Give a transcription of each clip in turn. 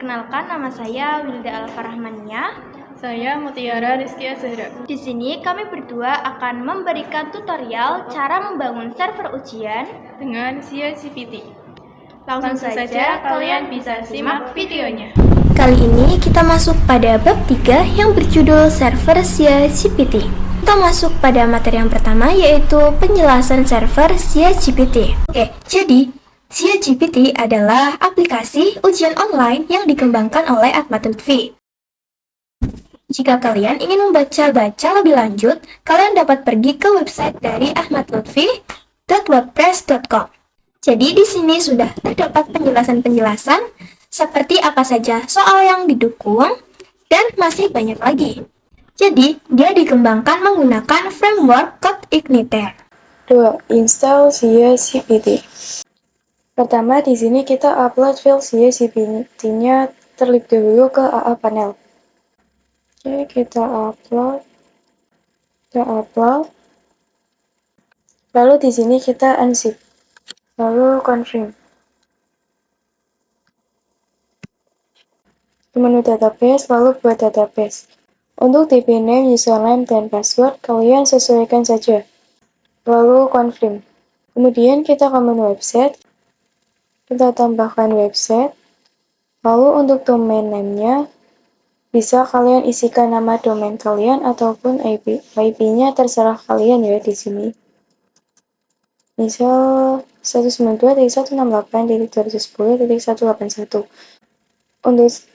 Perkenalkan, nama saya Wilda Alfarahmania. Saya Mutiara Rizky Azhara. Di sini kami berdua akan memberikan tutorial cara membangun server ujian dengan ChatGPT. Langsung saja kalian bisa simak videonya. Kali ini kita masuk pada bab 3 yang berjudul server ChatGPT. Kita masuk pada materi yang pertama, yaitu penjelasan server ChatGPT. Oke, jadi ChatGPT adalah aplikasi ujian online yang dikembangkan oleh Ahmad Lutfi. Jika kalian ingin membaca-baca lebih lanjut, kalian dapat pergi ke website dari ahmadlutfi.wordpress.com. Jadi di sini sudah terdapat penjelasan-penjelasan seperti apa saja soal yang didukung dan masih banyak lagi. Jadi dia dikembangkan menggunakan framework Codeigniter. 2. Install ChatGPT. Pertama, di sini kita upload file ChatGPT-nya terlebih dahulu ke AA Panel. Oke, kita upload. Lalu di sini kita unzip. Lalu confirm. Ke menu database, lalu buat database. Untuk DB name, username, dan password, kalian sesuaikan saja. Lalu confirm. Kemudian kita ke menu website. Kita tambahkan website. Lalu untuk domain name-nya, bisa kalian isikan nama domain kalian ataupun IP-nya terserah kalian ya di sini. Misal 192.168.210.181.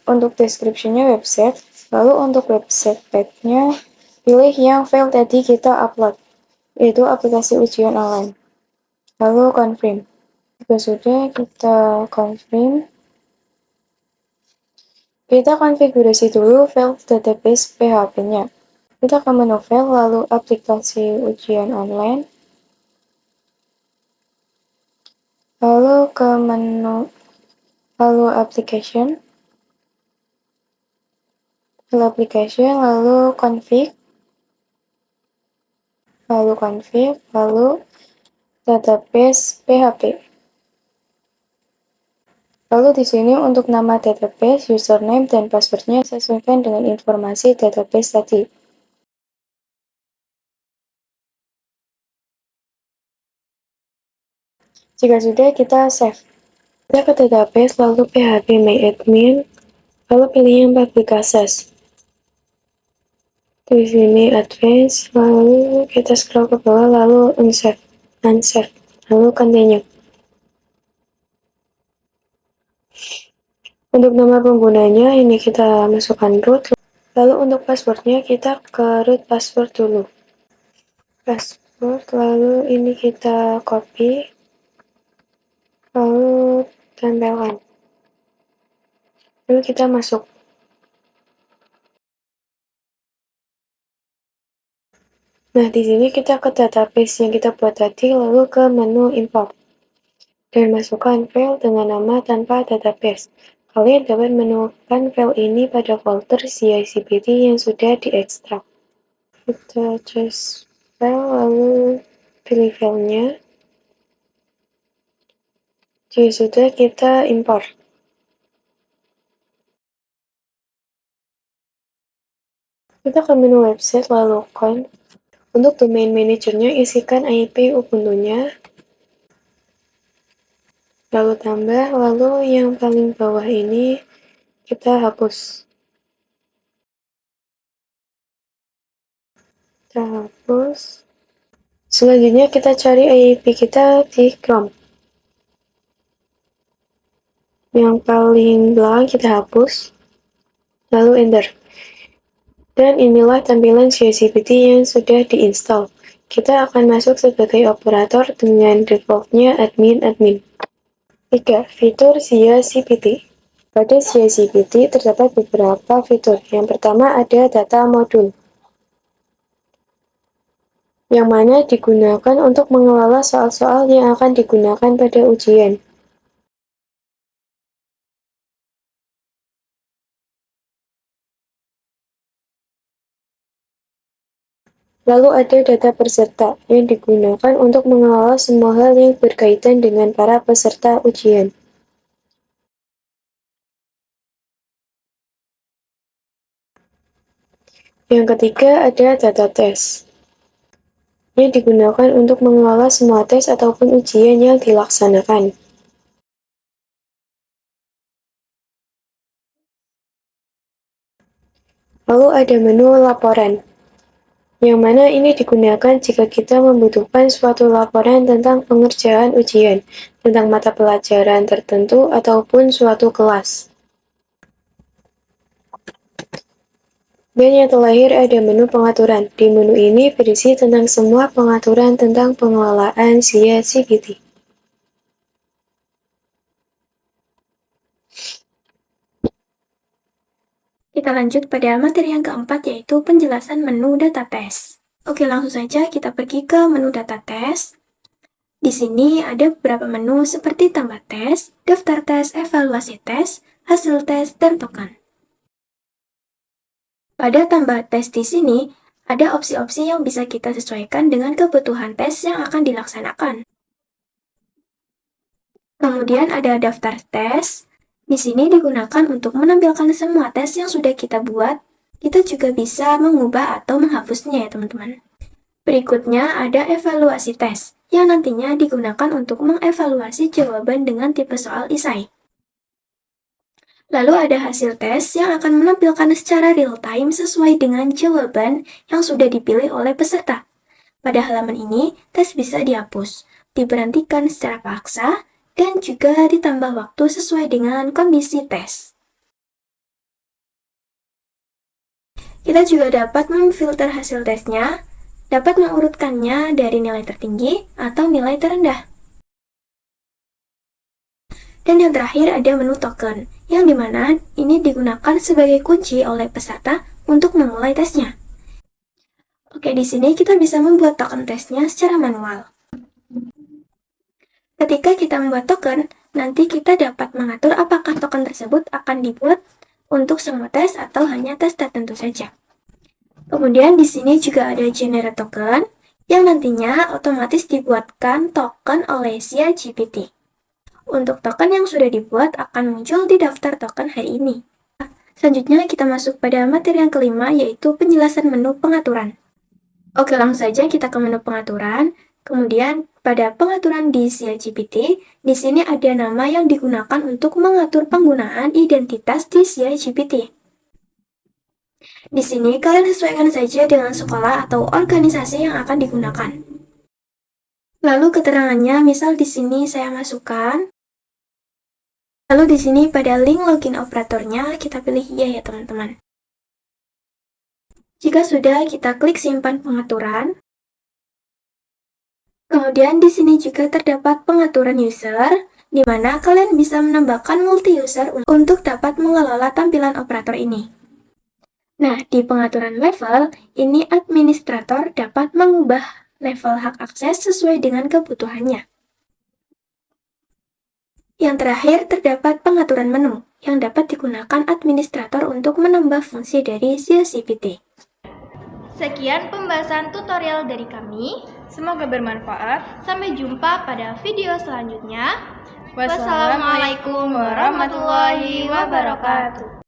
Untuk description-nya website, lalu untuk website page-nya pilih yang file tadi kita upload, yaitu aplikasi ujian online. Lalu confirm. Jika sudah, kita confirm. Kita konfigurasi dulu file database PHP-nya. Kita ke menu file, lalu aplikasi ujian online. Lalu ke menu, lalu application. Lalu config. Lalu database PHP. Lalu di sini untuk nama database, username, dan passwordnya sesuaikan dengan informasi database tadi. Jika sudah, kita save. Kita ke database, lalu php myadmin, lalu pilih yang public access. Di sini advanced, lalu kita scroll ke bawah, lalu unsave, lalu continue. Untuk nama penggunanya, ini kita masukkan root. Lalu untuk passwordnya, kita ke root password dulu. Lalu ini kita copy. Lalu tempelkan. Lalu kita masuk. Nah, di sini kita ke database yang kita buat tadi, lalu ke menu import. Dan masukkan file dengan nama tanpa database. Kalian dapat menemukan file ini pada folder ChatGPT yang sudah diekstrak. Kita choose file, lalu pilih filenya. Jika sudah, kita import. Kita ke menu website, lalu conf. Untuk domain manajernya, isikan IP Ubuntu-nya. Lalu tambah, lalu yang paling bawah ini kita hapus. Selanjutnya kita cari IP kita di Chrome. Yang paling belakang kita hapus, lalu enter. Dan inilah tampilan ChatGPT yang sudah diinstal. Kita akan masuk sebagai operator dengan defaultnya admin. 3. Fitur ChatGPT. Pada ChatGPT terdapat beberapa fitur. Yang pertama ada data modul, yang mana digunakan untuk mengelola soal-soal yang akan digunakan pada ujian. Lalu ada data peserta, yang digunakan untuk mengelola semua hal yang berkaitan dengan para peserta ujian. Yang ketiga ada data test, yang digunakan untuk mengelola semua tes ataupun ujian yang dilaksanakan. Lalu ada menu laporan, yang mana ini digunakan jika kita membutuhkan suatu laporan tentang pengerjaan ujian, tentang mata pelajaran tertentu ataupun suatu kelas. Dan yang terakhir ada menu pengaturan. Di menu ini berisi tentang semua pengaturan tentang pengelolaan SIA CPT. Kita lanjut pada materi yang keempat, yaitu penjelasan menu data test. Oke, langsung saja kita pergi ke menu data test. Di sini ada beberapa menu seperti tambah tes, daftar tes, evaluasi tes, hasil tes, dan token. Pada tambah tes di sini, ada opsi-opsi yang bisa kita sesuaikan dengan kebutuhan tes yang akan dilaksanakan. Kemudian ada daftar tes. Di sini digunakan untuk menampilkan semua tes yang sudah kita buat. Kita juga bisa mengubah atau menghapusnya ya teman-teman. Berikutnya ada evaluasi tes, yang nantinya digunakan untuk mengevaluasi jawaban dengan tipe soal esai. Lalu ada hasil tes yang akan menampilkan secara real-time sesuai dengan jawaban yang sudah dipilih oleh peserta. Pada halaman ini, tes bisa dihapus, diberhentikan secara paksa, dan juga ditambah waktu sesuai dengan kondisi tes. Kita juga dapat memfilter hasil tesnya, dapat mengurutkannya dari nilai tertinggi atau nilai terendah. Dan yang terakhir ada menu token, yang dimana ini digunakan sebagai kunci oleh peserta untuk memulai tesnya. Oke, di sini kita bisa membuat token tesnya secara manual. Ketika kita membuat token, nanti kita dapat mengatur apakah token tersebut akan dibuat untuk semua tes atau hanya tes tertentu saja. Kemudian di sini juga ada generate token, yang nantinya otomatis dibuatkan token oleh SIA GPT. Untuk token yang sudah dibuat akan muncul di daftar token hari ini. Selanjutnya kita masuk pada materi yang kelima, yaitu penjelasan menu pengaturan. Oke, langsung saja kita ke menu pengaturan. Kemudian pada pengaturan di SIA GPT, di sini ada nama yang digunakan untuk mengatur penggunaan identitas di SIA GPT. Di sini kalian sesuaikan saja dengan sekolah atau organisasi yang akan digunakan. Lalu keterangannya, misal di sini saya masukkan. Lalu di sini pada link login operatornya kita pilih iya ya teman-teman. Jika sudah, kita klik simpan pengaturan. Kemudian di sini juga terdapat pengaturan user, di mana kalian bisa menambahkan multi-user untuk dapat mengelola tampilan operator ini. Nah, di pengaturan level, ini administrator dapat mengubah level hak akses sesuai dengan kebutuhannya. Yang terakhir, terdapat pengaturan menu, yang dapat digunakan administrator untuk menambah fungsi dari SIA GPT. Sekian pembahasan tutorial dari kami. Semoga bermanfaat. Sampai jumpa pada video selanjutnya. Wassalamualaikum warahmatullahi wabarakatuh.